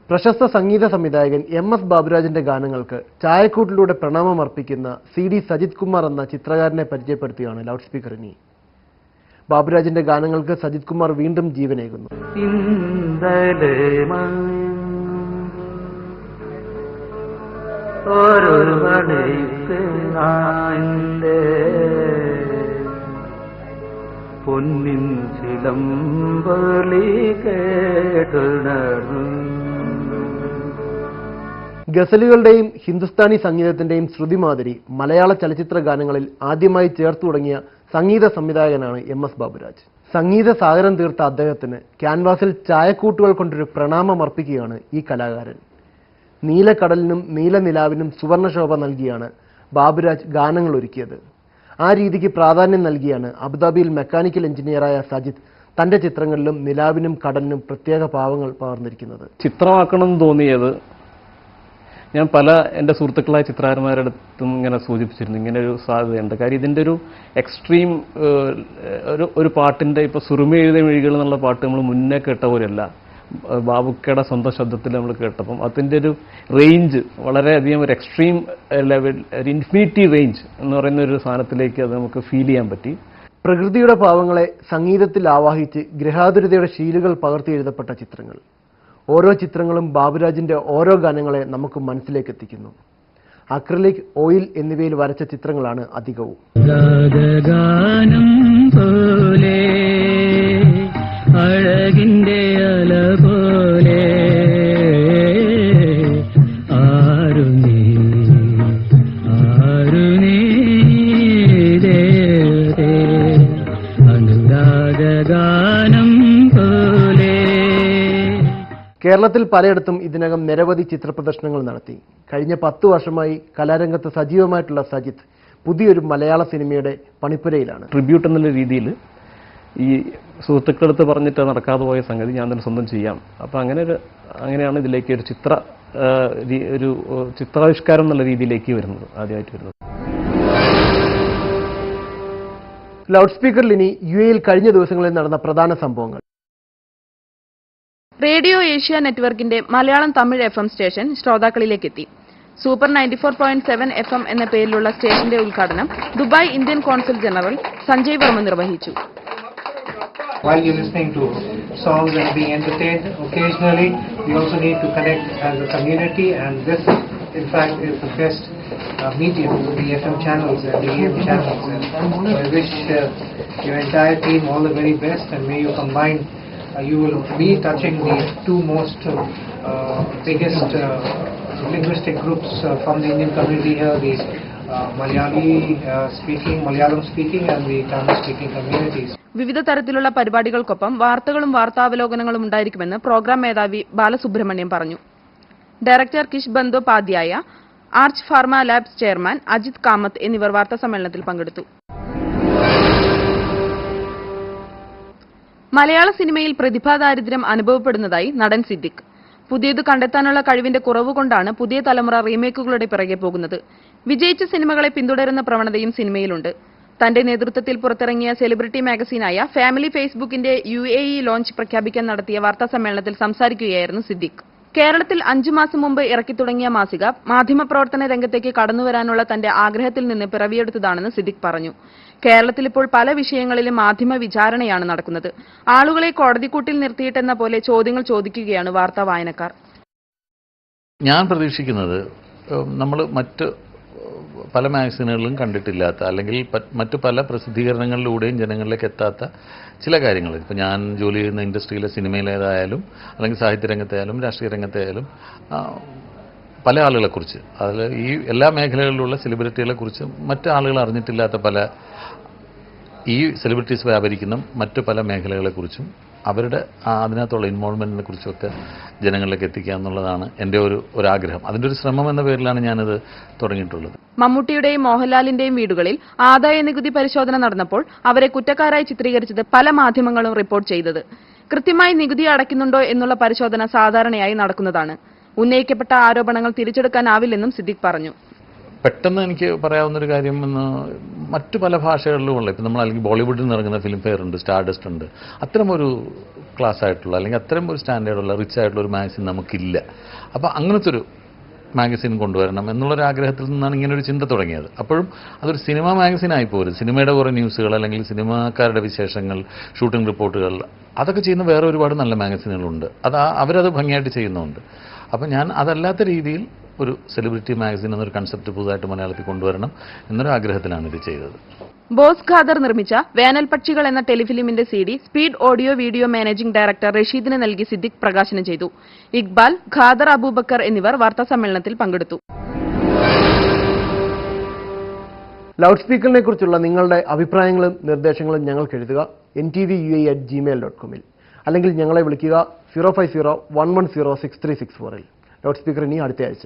പ്രശസ്ത സംഗീത സംവിധായകൻ എം.എസ്. ബാബുരാജിന്റെ ഗാനങ്ങൾക്ക് ചായക്കൂട്ടിലൂടെ പ്രണാമം അർപ്പിക്കുന്ന സി.ഡി. സജിത് കുമാർ എന്ന ചിത്രകാരനെ പരിചയപ്പെടുത്തിയാണ് ലൗഡ് സ്പീക്കർ ഇനി. ബാബുരാജിന്റെ ഗാനങ്ങൾക്ക് സജിത് കുമാർ വീണ്ടും ജീവനേകുന്നു. പൊന്നിൻ ചിലമ്പൊലി കേട്ടുണർന്നു. ഗസലുകളുടെയും ഹിന്ദുസ്ഥാനി സംഗീതത്തിന്റെയും ശ്രുതിമാതിരി മലയാള ചലച്ചിത്ര ഗാനങ്ങളിൽ ആദ്യമായി ചേർത്തു തുടങ്ങിയ സംഗീത സംവിധായകനാണ് എം.എസ്. ബാബുരാജ്. സംഗീത സാഗരം തീർത്ത അദ്ദേഹത്തിന് ക്യാൻവാസിൽ ചായക്കൂട്ടുകൾ കൊണ്ടൊരു പ്രണാമം അർപ്പിക്കുകയാണ് ഈ കലാകാരൻ. നീലക്കടലിനും നീലനിലാവിനും സുവർണശോഭ നൽകിയാണ് ബാബുരാജ് ഗാനങ്ങൾ ഒരുക്കിയത്. ആ രീതിക്ക് പ്രാധാന്യം നൽകിയാണ് അബുദാബിയിൽ മെക്കാനിക്കൽ എഞ്ചിനീയറായ സജിത് തന്റെ ചിത്രങ്ങളിലും നിലാവിനും കടലിനും പ്രത്യേക ഭാവങ്ങൾ പകർന്നിരിക്കുന്നത്. ചിത്രമാക്കണമെന്ന് തോന്നിയത് ഞാൻ പല എൻ്റെ സുഹൃത്തുക്കളായ ചിത്രകാരന്മാരുടെ അടുത്തും ഇങ്ങനെ സൂചിപ്പിച്ചിരുന്നു, ഇങ്ങനെ ഒരു സാധ്യതയുണ്ട്. കാര്യം ഇതിൻ്റെ ഒരു എക്സ്ട്രീം ഒരു പാട്ടിൻ്റെ ഇപ്പോൾ സുറുമി എഴുതിയ മിഴികൾ എന്നുള്ള പാട്ട് നമ്മൾ മുന്നേ കേട്ട പോലെയല്ല, ബാബുക്കയുടെ സ്വന്തം ശബ്ദത്തിൽ നമ്മൾ കേട്ടപ്പം അതിൻ്റെ ഒരു റേഞ്ച് വളരെയധികം ഒരു എക്സ്ട്രീം ലെവൽ, ഒരു ഇൻഫിനിറ്റി റേഞ്ച് എന്ന് പറയുന്ന ഒരു സാധനത്തിലേക്ക് അത് നമുക്ക് ഫീൽ ചെയ്യാൻ പറ്റി. പ്രകൃതിയുടെ ഭാവങ്ങളെ സംഗീതത്തിൽ ആവാഹിച്ച് ഗൃഹാതുരതയുടെ ശീലുകൾ പകർത്തി എഴുതപ്പെട്ട ചിത്രങ്ങൾ. ഓരോ ചിത്രങ്ങളും ബാബുരാജിന്റെ ഓരോ ഗാനങ്ങളെ നമുക്ക് മനസ്സിലേക്ക് എത്തിക്കുന്നു. അക്രിലിക്, ഓയിൽ എന്നിവയിൽ വരച്ച ചിത്രങ്ങളാണ് അധികവും. അഴകിന്റെ അല പോലെ അനുരാഗാനം പോലെ. കേരളത്തിൽ പലയിടത്തും ഇതിനകം നിരവധി ചിത്ര പ്രദർശനങ്ങൾ നടത്തി. കഴിഞ്ഞ 10 വർഷമായി കലാരംഗത്ത് സജീവമായിട്ടുള്ള സജിത്ത് പുതിയൊരു മലയാള സിനിമയുടെ പണിപ്പുരയിലാണ്. ട്രിബ്യൂട്ട് എന്നുള്ള രീതിയിൽ ഈ സുഹൃത്തുക്കളടുത്ത് പറഞ്ഞിട്ട് നടക്കാതെ പോയ സംഗതി ഞാൻ തന്നെ സ്വന്തം ചെയ്യാം. അപ്പം അങ്ങനെയാണ് ഇതിലേക്ക് ഒരു ചിത്രാവിഷ്കാരം എന്നുള്ള രീതിയിലേക്ക് വരുന്നത്, ആദ്യമായിട്ട് വരുന്നത്. ലൗഡ് സ്പീക്കറിൽ ഇനി യു.എയിൽ കഴിഞ്ഞ ദിവസങ്ങളിൽ നടന്ന പ്രധാന സംഭവങ്ങൾ. റേഡിയോ ഏഷ്യ നെറ്റ്വർക്കിന്റെ മലയാളം തമിഴ് FM സ്റ്റേഷൻ ശ്രോതാക്കളിലേക്കെത്തി. സൂപ്പർ 94.7 FM എന്ന പേരിലുള്ള സ്റ്റേഷന്റെ ഉദ്ഘാടനം Dubai Indian consul general Sanjay Varma നിർവഹിച്ചു. While you're listening to songs and being entertained, occasionally we also need to connect as a community, and this in fact is the best medium, the FM channels and the AM channels. And I wish your entire team all the very best, and may you combine, you will be touching the two most biggest linguistic groups from the Indian community here, the Malayalam speaking and the Tamil speaking communities. വിവിധ തരത്തിലുള്ള പരിപാടികൾക്കൊപ്പം വാർത്തകളും വാർത്താവലോകനങ്ങളും ഉണ്ടായിരിക്കുമെന്ന് programme മേധാവി ബാലസുബ്രഹ്മണ്യം പറഞ്ഞു. Director Kish Bandopadhyay, arch pharma labs chairman Ajith Kamath എന്നിവർ വാർത്താസമ്മേളനത്തിൽ പങ്കെടുത്തു. മലയാള സിനിമയിൽ പ്രതിഭാദാരിദ്ര്യം അനുഭവപ്പെടുന്നതായി നടൻ സിദ്ദിഖ്. പുതിയത് കണ്ടെത്താനുള്ള കഴിവിന്റെ കുറവുകൊണ്ടാണ് പുതിയ തലമുറ റീമേക്കുകളുടെ പിറകെ പോകുന്നത്. വിജയിച്ച സിനിമകളെ പിന്തുടരുന്ന പ്രവണതയും സിനിമയിലുണ്ട്. തന്റെ നേതൃത്വത്തിൽ പുറത്തിറങ്ങിയ സെലിബ്രിറ്റി മാഗസീനായ ഫാമിലി ഫേസ്ബുക്കിന്റെ UAE ലോഞ്ച് പ്രഖ്യാപിക്കാൻ നടത്തിയ വാർത്താസമ്മേളനത്തിൽ സംസാരിക്കുകയായിരുന്നു സിദ്ദിഖ്. കേരളത്തിൽ 5 മാസം മുമ്പ് ഇറക്കി തുടങ്ങിയ മാസിക മാധ്യമപ്രവർത്തന രംഗത്തേക്ക് കടന്നുവരാനുള്ള തന്റെ ആഗ്രഹത്തിൽ നിന്ന് പിറവിയെടുത്തതാണെന്ന് സിദ്ദിഖ് പറഞ്ഞു. കേരളത്തിൽ ഇപ്പോൾ പല വിഷയങ്ങളിലും മാധ്യമ വിചാരണയാണ് നടക്കുന്നത്. ആളുകളെ കോടതിക്കൂട്ടിൽ നിർത്തിയിട്ടെന്ന പോലെ ചോദ്യങ്ങൾ ചോദിക്കുകയാണ് വാർത്താ വായനക്കാർ. ഞാൻ പ്രതീക്ഷിക്കുന്നത് നമ്മൾ മറ്റ് പല മാഗസീനുകളിലും കണ്ടിട്ടില്ലാത്ത, അല്ലെങ്കിൽ മറ്റു പല പ്രസിദ്ധീകരണങ്ങളിലൂടെയും ജനങ്ങളിലേക്ക് എത്താത്ത ചില കാര്യങ്ങൾ. ഇപ്പോൾ ഞാൻ ജോലി ചെയ്യുന്ന ഇൻഡസ്ട്രിയിലെ സിനിമയിലേതായാലും അല്ലെങ്കിൽ സാഹിത്യരംഗത്തായാലും രാഷ്ട്രീയ രംഗത്തായാലും പല ആളുകളെക്കുറിച്ച്, അതിൽ ഈ എല്ലാ മേഖലകളിലുള്ള സെലിബ്രിറ്റികളെക്കുറിച്ച് മറ്റ് ആളുകൾ അറിഞ്ഞിട്ടില്ലാത്ത പല, ഈ സെലിബ്രിറ്റീസ് വ്യാപരിക്കുന്ന മറ്റു പല മേഖലകളെക്കുറിച്ചും അവരുടെ അതിനകത്തുള്ള ഇൻവോൾവ്മെന്റിനെ കുറിച്ചൊക്കെ ജനങ്ങളിലേക്ക് എത്തിക്കുക എന്നുള്ളതാണ് എൻ്റെ ഒരു ആഗ്രഹം. അതിൻ്റെ ഒരു ശ്രമം എന്ന പേരിലാണ് ഞാനിത് തുടങ്ങിയിട്ടുള്ളത്. മമ്മൂട്ടിയുടെയും മോഹൻലാലിന്റെയും വീടുകളിൽ ആദായ നികുതി പരിശോധന നടന്നപ്പോൾ അവരെ കുറ്റക്കാരായി ചിത്രീകരിച്ചത് പല മാധ്യമങ്ങളും റിപ്പോർട്ട് ചെയ്തത്. കൃത്യമായി നികുതി അടയ്ക്കുന്നുണ്ടോ എന്നുള്ള പരിശോധന സാധാരണയായി നടക്കുന്നതാണ്. ഉന്നയിക്കപ്പെട്ട ആരോപണങ്ങൾ തിരിച്ചെടുക്കാനാവില്ലെന്നും സിദ്ദിഖ് പറഞ്ഞു. പെട്ടെന്ന് എനിക്ക് പറയാവുന്നൊരു കാര്യം എന്ന് മറ്റു പല ഭാഷകളിലുമുള്ള ഇപ്പം നമ്മൾ അല്ലെങ്കിൽ ബോളിവുഡിൽ നിന്ന് ഇറങ്ങുന്ന ഫിലിം ഫെയർ ഉണ്ട്, സ്റ്റാർഡസ്റ്റ് ഉണ്ട്. അത്തരമൊരു ക്ലാസ് ആയിട്ടുള്ള അല്ലെങ്കിൽ അത്തരം ഒരു സ്റ്റാൻഡേർഡുള്ള റിച്ച് ആയിട്ടുള്ള ഒരു മാഗസിൻ നമുക്കില്ല. അപ്പോൾ അങ്ങനത്തെ ഒരു മാഗസിൻ കൊണ്ടുവരണം എന്നുള്ളൊരു ആഗ്രഹത്തിൽ നിന്നാണ് ഇങ്ങനെ ഒരു ചിന്ത തുടങ്ങിയത്. അപ്പോഴും അതൊരു സിനിമ മാഗസിൻ ആയിപ്പോരും. സിനിമയുടെ കുറേ ന്യൂസുകൾ അല്ലെങ്കിൽ സിനിമാക്കാരുടെ വിശേഷങ്ങൾ, ഷൂട്ടിംഗ് റിപ്പോർട്ടുകൾ, അതൊക്കെ ചെയ്യുന്ന വേറെ ഒരുപാട് നല്ല മാഗസിനുകളുണ്ട്. അവരത് ഭംഗിയായിട്ട് ചെയ്യുന്നുണ്ട്. അപ്പം ഞാൻ അതല്ലാത്ത രീതിയിൽ ഒരു സെലിബ്രിറ്റി മാഗസിൻ എന്നൊരു കൺസെപ്റ്റ് പുതുതായിട്ട് മലയാളത്തിൽ കൊണ്ടുവരണം എന്നൊരു ആഗ്രഹത്തിലാണ് ഇത് ചെയ്തത്. ബോസ് ഖാദർ നിർമ്മിച്ച വേനൽ പക്ഷികൾ എന്ന ടെലിഫിലിമിന്റെ CD speed audio video managing director റഷീദിന് നൽകി സിദ്ദിഖ് പ്രകാശനം ചെയ്തു. ഇക്ബാൽ, ഖാദർ അബൂബക്കർ എന്നിവർ വാർത്താസമ്മേളനത്തിൽ പങ്കെടുത്തു. ലൗഡ് സ്പീക്കറിനെ കുറിച്ചുള്ള നിങ്ങളുടെ അഭിപ്രായങ്ങളും നിർദ്ദേശങ്ങളും ഞങ്ങൾക്ക് എഴുതുക ntvui@gmail.com അല്ലെങ്കിൽ ഞങ്ങളെ വിളിക്കുക 050-110-6364. ലൗഡ് സ്പീക്കർ ഇനി അടുത്ത ആഴ്ച.